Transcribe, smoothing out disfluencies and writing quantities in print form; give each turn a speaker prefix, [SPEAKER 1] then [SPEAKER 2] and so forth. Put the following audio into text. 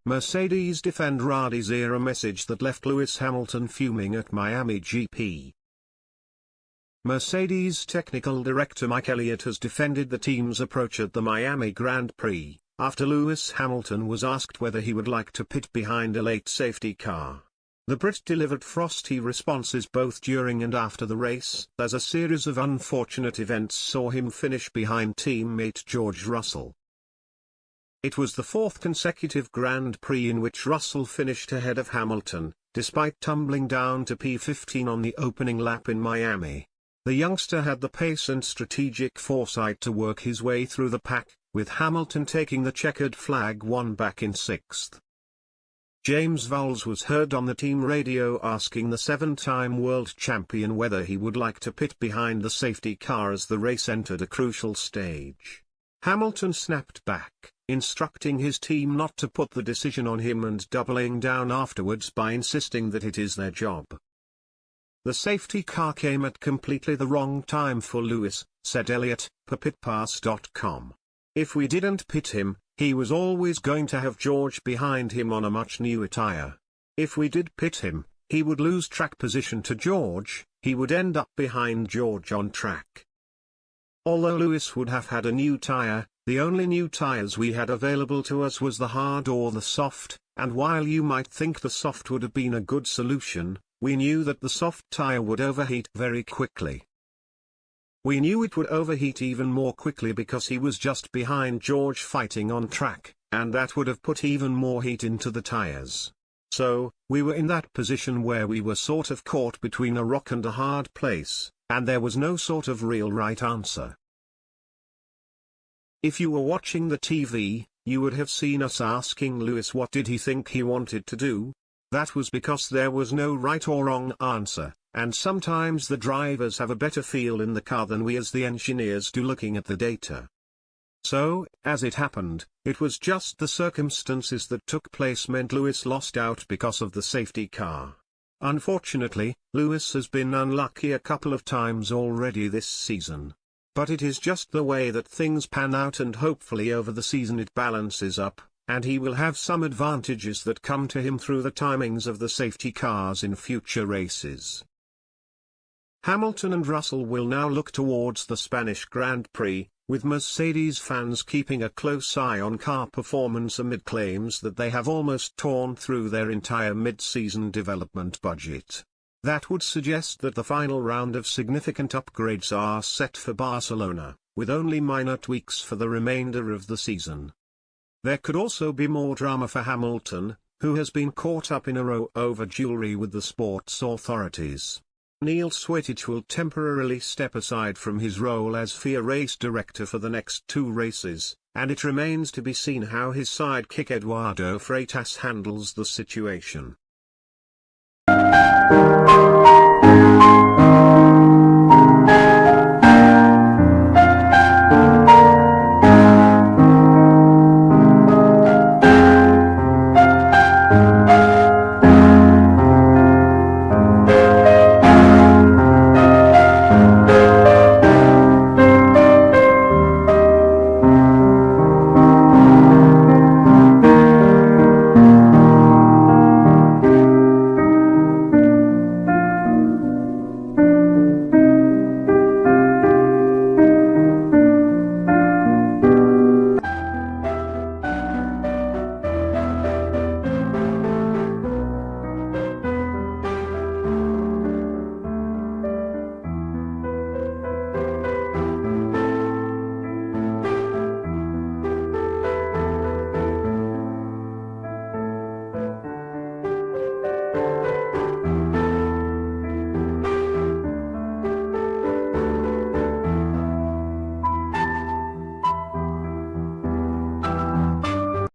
[SPEAKER 1] Mercedes defend radi0 message that left Lewis Hamilton fuming at Miami GP. Mercedes technical director Mike Elliott has defended the team's approach at the Miami Grand Prix, after Lewis Hamilton was asked whether he would like to pit behind a late safety car. The Brit delivered frosty responses both during and after the race, as a series of unfortunate events saw him finish behind teammate George Russell. It was the fourth consecutive Grand Prix in which Russell finished ahead of Hamilton, despite tumbling down to P15 on the opening lap in Miami. The youngster had the pace and strategic foresight to work his way through the pack, with Hamilton taking the checkered flag one back in sixth. James Vowles was heard on the team radio asking the seven-time world champion whether he would like to pit behind the safety car as the race entered a crucial stage. Hamilton snapped back, instructing his team not to put the decision on him and doubling down afterwards by insisting that it is their job. The safety car came at completely the wrong time for Lewis, said Elliott, per pitpass.com. If we didn't pit him, he was always going to have George behind him on a much newer tyre. If we did pit him, he would lose track position to George, he would end up behind George on track. Although Lewis would have had a new tyre, the only new tyres we had available to us was the hard or the soft, and while you might think the soft would have been a good solution, we knew that the soft tyre would overheat very quickly. We knew it would overheat even more quickly because he was just behind George fighting on track, and that would have put even more heat into the tyres. So, we were in that position where we were sort of caught between a rock and a hard place, and there was no sort of real right answer. If you were watching the TV, you would have seen us asking Lewis what did he think he wanted to do. That was because there was no right or wrong answer, and sometimes the drivers have a better feel in the car than we as the engineers do looking at the data. So, as it happened, it was just the circumstances that took place meant Lewis lost out because of the safety car. Unfortunately, Lewis has been unlucky a couple of times already this season. But it is just the way that things pan out, and hopefully over the season it balances up, and he will have some advantages that come to him through the timings of the safety cars in future races. Hamilton and Russell will now look towards the Spanish Grand Prix, with Mercedes fans keeping a close eye on car performance amid claims that they have almost torn through their entire mid-season development budget. That would suggest that the final round of significant upgrades are set for Barcelona, with only minor tweaks for the remainder of the season. There could also be more drama for Hamilton, who has been caught up in a row over jewelry with the sports authorities. Neil Sweatich will temporarily step aside from his role as FIA race director for the next two races, and it remains to be seen how his sidekick Eduardo Freitas handles the situation.